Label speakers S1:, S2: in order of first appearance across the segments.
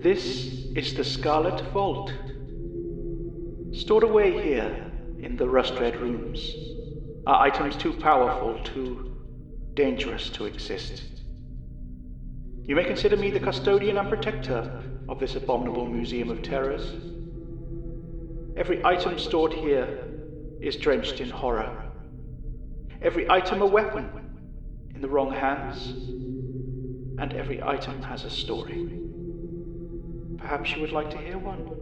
S1: This is the Scarlet Vault. Stored away here in the rust-red rooms are items too powerful, too dangerous to exist. You may consider me the custodian and protector of this abominable museum of terrors. Every item stored here is drenched in horror. Every item a weapon in the wrong hands. And every item has a story. Perhaps you would like to hear one.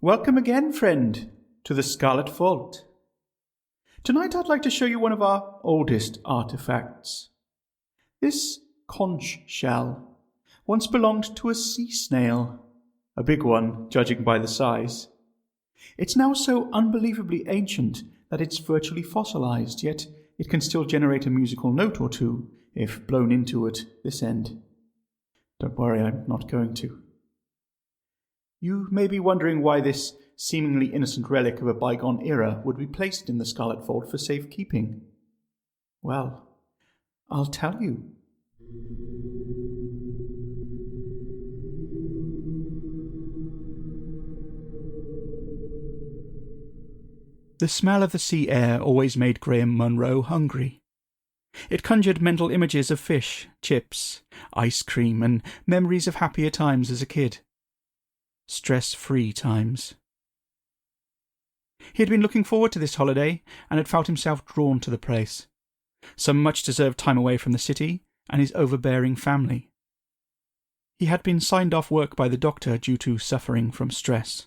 S2: Welcome again, friend, to the Scarlet Vault. Tonight I'd like to show you one of our oldest artifacts. This conch shell once belonged to a sea snail, a big one, judging by the size. It's now so unbelievably ancient that it's virtually fossilized, yet it can still generate a musical note or two if blown into at this end. Don't worry, I'm not going to. You may be wondering why this seemingly innocent relic of a bygone era would be placed in the Scarlet Vault for safekeeping. Well, I'll tell you. The smell of the sea air always made Graham Munro hungry. It conjured mental images of fish, chips, ice cream, and memories of happier times as a kid. Stress-free times. He had been looking forward to this holiday and had felt himself drawn to the place. Some much-deserved time away from the city and his overbearing family. He had been signed off work by the doctor due to suffering from stress.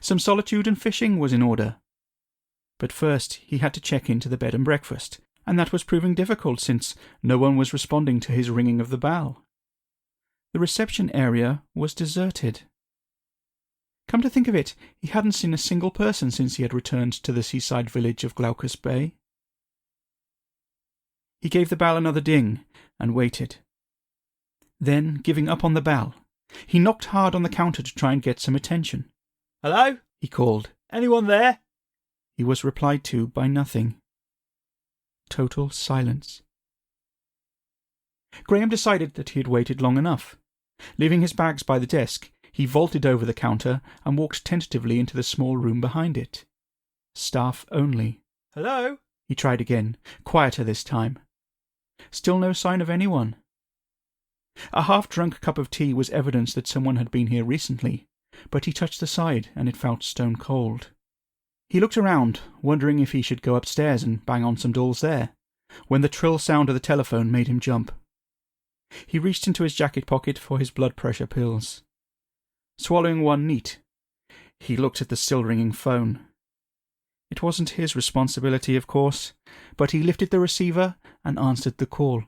S2: Some solitude and fishing was in order. But first he had to check into the bed and breakfast, and that was proving difficult since no one was responding to his ringing of the bell. The reception area was deserted. Come to think of it, he hadn't seen a single person since he had returned to the seaside village of Glaucus Bay. He gave the bell another ding and waited. Then, giving up on the bell, he knocked hard on the counter to try and get some attention. "Hello?" he called. "Anyone there?" He was replied to by nothing. Total silence. Graham decided that he had waited long enough. Leaving his bags by the desk, he vaulted over the counter and walked tentatively into the small room behind it. Staff only. "Hello?" he tried again, quieter this time. Still no sign of anyone. A half-drunk cup of tea was evidence that someone had been here recently, but he touched the side and it felt stone cold. He looked around, wondering if he should go upstairs and bang on some doors there, when the trill sound of the telephone made him jump. He reached into his jacket pocket for his blood pressure pills. Swallowing one neat, he looked at the still-ringing phone. It wasn't his responsibility, of course, but he lifted the receiver and answered the call.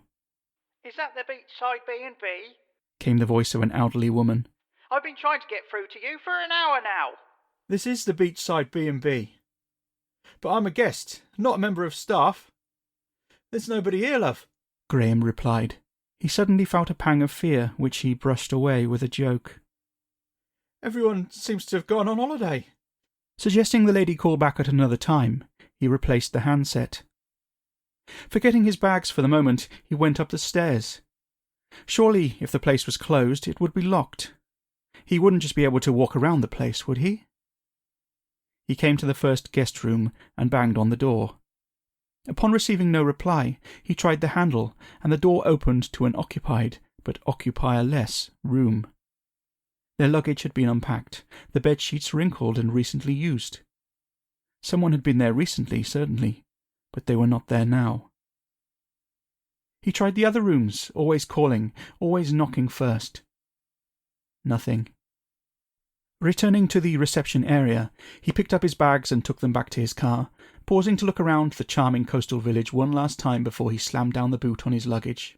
S3: "Is that the beachside B&B?
S2: Came the voice of an elderly woman.
S3: I've been trying to get through to you for an hour now."
S2: "This is the beachside B&B. But I'm a guest, not a member of staff. There's nobody here, love," Graham replied. He suddenly felt a pang of fear, which he brushed away with a joke. "Everyone seems to have gone on holiday." Suggesting the lady call back at another time, he replaced the handset. Forgetting his bags for the moment, he went up the stairs. Surely, if the place was closed, it would be locked. He wouldn't just be able to walk around the place, would he? He came to the first guest room and banged on the door. Upon receiving no reply, he tried the handle, and the door opened to an occupied, but occupier-less, room. Their luggage had been unpacked, the bed-sheets wrinkled and recently used. Someone had been there recently, certainly, but they were not there now. He tried the other rooms, always calling, always knocking first. Nothing. Returning to the reception area, he picked up his bags and took them back to his car, pausing to look around the charming coastal village one last time before he slammed down the boot on his luggage.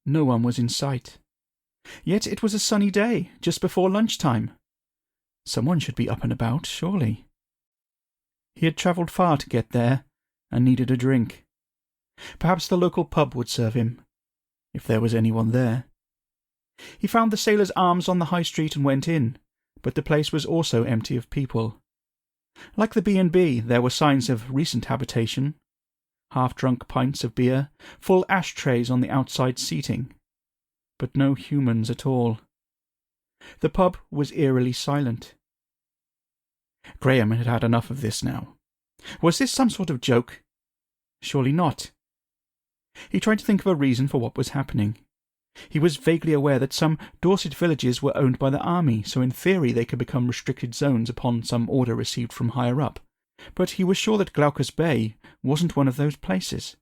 S2: No one was in sight. Yet it was a sunny day, just before lunchtime. Someone should be up and about, surely. He had travelled far to get there, and needed a drink. Perhaps the local pub would serve him, if there was anyone there. He found the Sailor's Arms on the high street and went in, but the place was also empty of people. Like the B&B, there were signs of recent habitation, half-drunk pints of beer, full ashtrays on the outside seating, but no humans at all. The pub was eerily silent. Graham had had enough of this now. Was this some sort of joke? Surely not. He tried to think of a reason for what was happening. He was vaguely aware that some Dorset villages were owned by the army, so in theory they could become restricted zones upon some order received from higher up. But he was sure that Glaucus Bay wasn't one of those places.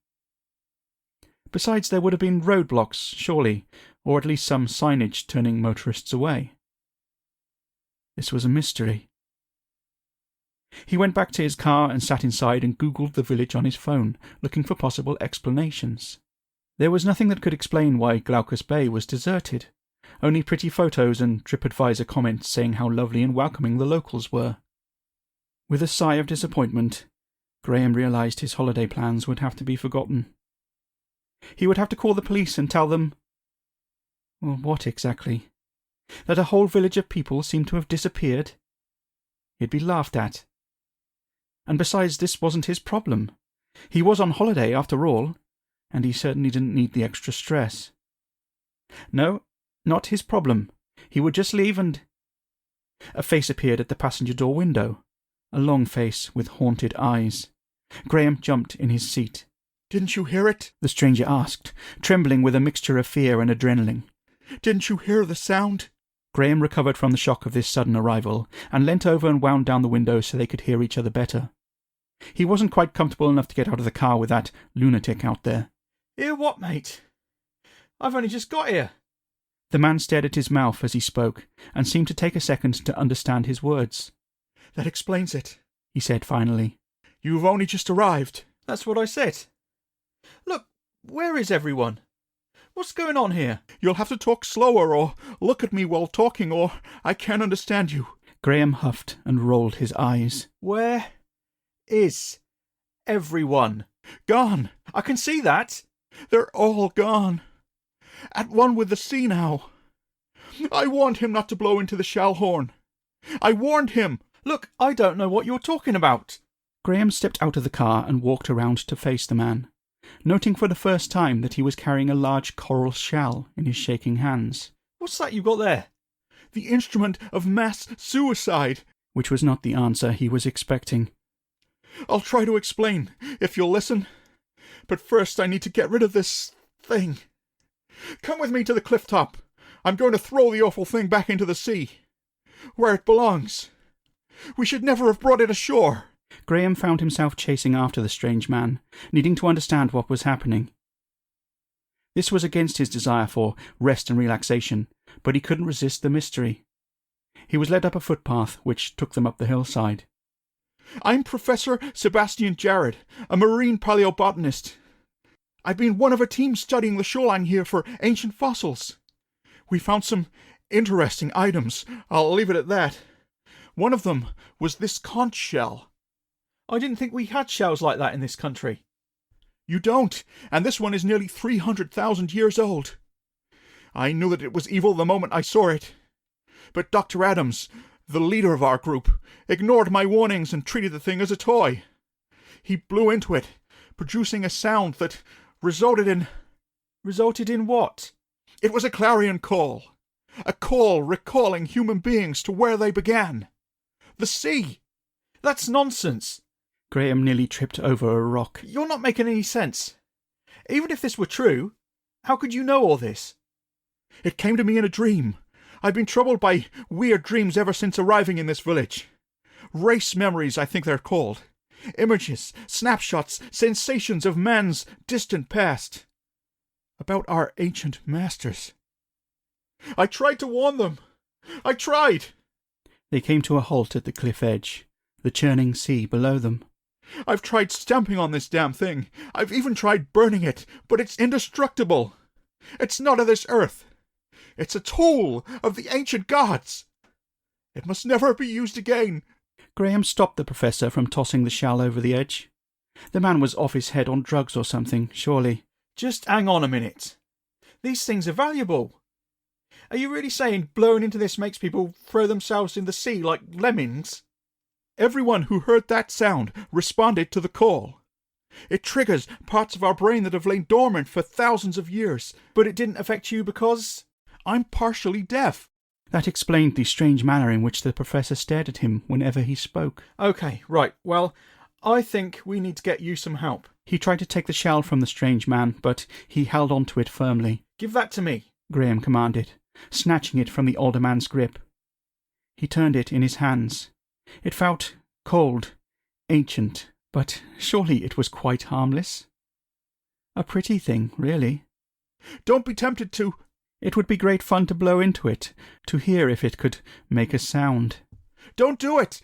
S2: Besides, there would have been roadblocks, surely, or at least some signage turning motorists away. This was a mystery. He went back to his car and sat inside and Googled the village on his phone, looking for possible explanations. There was nothing that could explain why Glaucus Bay was deserted, only pretty photos and TripAdvisor comments saying how lovely and welcoming the locals were. With a sigh of disappointment, Graham realised his holiday plans would have to be forgotten. He would have to call the police and tell them... Well, what exactly? That a whole village of people seemed to have disappeared? He'd be laughed at. And besides, this wasn't his problem. He was on holiday after all, and he certainly didn't need the extra stress. No, not his problem. He would just leave and... A face appeared at the passenger door window, a long face with haunted eyes. Graham jumped in his seat.
S4: "Didn't you hear it?"
S2: the stranger asked, trembling with a mixture of fear and adrenaline.
S4: "Didn't you hear the sound?"
S2: Graham recovered from the shock of this sudden arrival and leant over and wound down the window so they could hear each other better. He wasn't quite comfortable enough to get out of the car with that lunatic out there.
S4: "Hear what, mate? I've only just got here."
S2: The man stared at his mouth as he spoke and seemed to take a second to understand his words.
S4: "That explains it,"
S2: he said finally.
S4: "You've only just arrived."
S1: That's what I said. Look, where is everyone? What's going on here?
S4: "You'll have to talk slower or look at me while talking or I can't understand you."
S2: Graham huffed and rolled his eyes.
S1: Where is everyone?
S4: "Gone.
S1: I can see that.
S4: They're all gone. At one with the sea now. I warned him not to blow into the shell horn. I warned him."
S1: Look, I don't know what you're talking about.
S2: Graham stepped out of the car and walked around to face the man, noting for the first time that he was carrying a large coral shell in his shaking hands.
S1: What's that you got there?
S4: "The instrument of mass suicide."
S2: Which was not the answer he was expecting.
S4: "I'll try to explain, if you'll listen. But first I need to get rid of this thing. Come with me to the cliff top. I'm going to throw the awful thing back into the sea, where it belongs. We should never have brought it ashore."
S2: Graham found himself chasing after the strange man, needing to understand what was happening. This was against his desire for rest and relaxation, but he couldn't resist the mystery. He was led up a footpath which took them up the hillside.
S4: "I'm Professor Sebastian Jarrett, a marine paleobotanist. I've been one of a team studying the shoreline here for ancient fossils. We found some interesting items. I'll leave it at that. One of them was this conch shell."
S1: I didn't think we had shells like that in this country.
S4: "You don't, and this one is nearly 300,000 years old. I knew that it was evil the moment I saw it. But Dr. Adams, the leader of our group, ignored my warnings and treated the thing as a toy. He blew into it, producing a sound that resulted in...
S1: Resulted in what?
S4: It was a clarion call. A call recalling human beings to where they began. The sea.
S1: That's nonsense.
S2: Graham nearly tripped over a rock.
S1: You're not making any sense. Even if this were true, how could you know all this?
S4: It came to me in a dream. I've been troubled by weird dreams ever since arriving in this village. Race memories, I think they're called. Images, snapshots, sensations of man's distant past. About our ancient masters. I tried to warn them. I tried.
S2: They came to a halt at the cliff edge, the churning sea below them.
S4: I've tried stamping on this damn thing. I've even tried burning it, but it's indestructible. It's not of this earth. It's a tool of the ancient gods. It must never be used again.
S2: Graham stopped the professor from tossing the shell over the edge. The man was off his head on drugs or something, surely.
S4: Just hang on a minute. These things are valuable. Are you really saying blowing into this makes people throw themselves in the sea like lemmings? Everyone who heard that sound responded to the call. It triggers parts of our brain that have lain dormant for thousands of years.
S2: But it didn't affect you because
S4: I'm partially deaf.
S2: That explained the strange manner in which the professor stared at him whenever he spoke.
S4: Okay, right, well, I think we need to get you some help.
S2: He tried to take the shell from the strange man, but he held on to it firmly.
S4: Give that to me,
S2: Graham commanded, snatching it from the older man's grip. He turned it in his hands. It felt cold, ancient, but surely it was quite harmless. A pretty thing, really.
S4: Don't be tempted to...
S2: It would be great fun to blow into it, to hear if it could make a sound.
S4: Don't do it!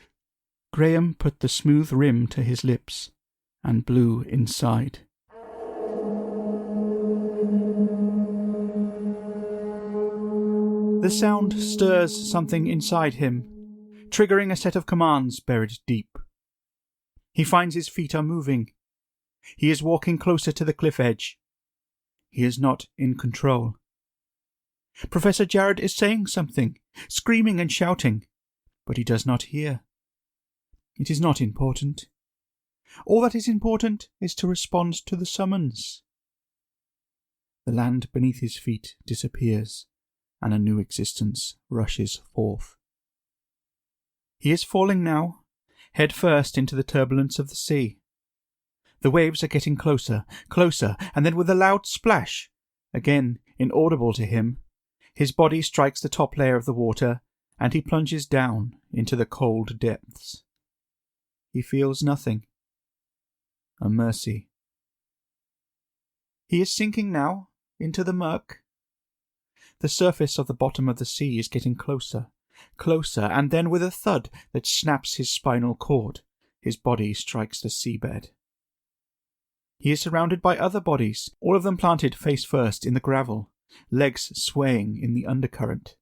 S2: Graham put the smooth rim to his lips and blew inside. The sound stirs something inside him, triggering a set of commands buried deep. He finds his feet are moving. He is walking closer to the cliff edge. He is not in control. Professor Jared is saying something, screaming and shouting, but he does not hear. It is not important. All that is important is to respond to the summons. The land beneath his feet disappears, and a new existence rushes forth. He is falling now, head first into the turbulence of the sea. The waves are getting closer, closer, and then with a loud splash, again inaudible to him, his body strikes the top layer of the water, and he plunges down into the cold depths. He feels nothing. A mercy. He is sinking now, into the murk. The surface of the bottom of the sea is getting closer, closer, and then with a thud that snaps his spinal cord, his body strikes the seabed. He is surrounded by other bodies, all of them planted face first in the gravel, legs swaying in the undercurrent.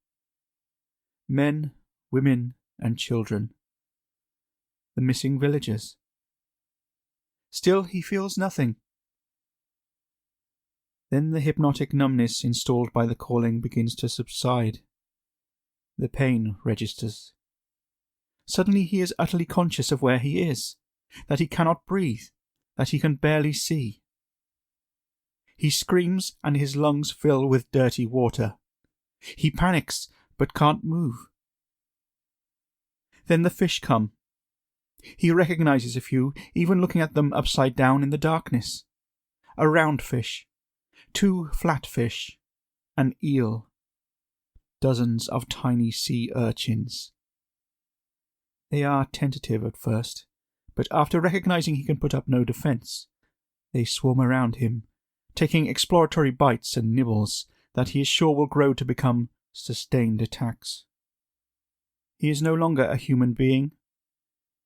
S2: Men, women, and children. The missing villagers. Still he feels nothing. Then the hypnotic numbness installed by the calling begins to subside. The pain registers. Suddenly he is utterly conscious of where he is, that he cannot breathe, that he can barely see. He screams and his lungs fill with dirty water. He panics but can't move. Then the fish come. He recognizes a few, even looking at them upside down in the darkness. A round fish, 2 flat fish, an eel, dozens of tiny sea urchins. They are tentative at first, but after recognizing he can put up no defense, they swarm around him, taking exploratory bites and nibbles that he is sure will grow to become sustained attacks. He is no longer a human being.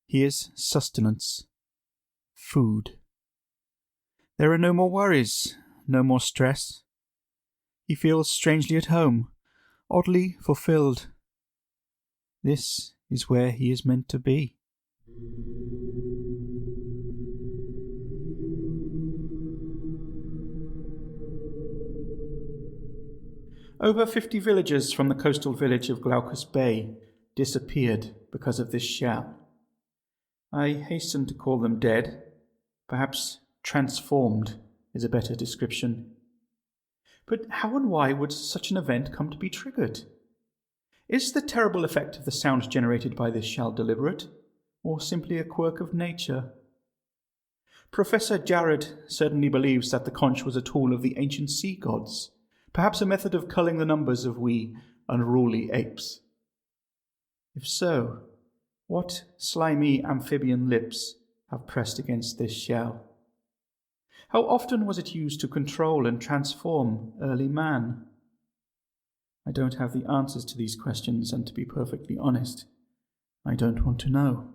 S2: He is sustenance. Food. There are no more worries, no more stress. He feels strangely at home, oddly fulfilled. This is where he is meant to be. Over 50 villagers from the coastal village of Glaucus Bay disappeared because of this shell. I hasten to call them dead. Perhaps transformed is a better description. But how and why would such an event come to be triggered? Is the terrible effect of the sound generated by this shell deliberate, or simply a quirk of nature? Professor Jared certainly believes that the conch was a tool of the ancient sea gods, perhaps a method of culling the numbers of we unruly apes. If so, what slimy amphibian lips have pressed against this shell? How often was it used to control and transform early man? I don't have the answers to these questions, and to be perfectly honest, I don't want to know.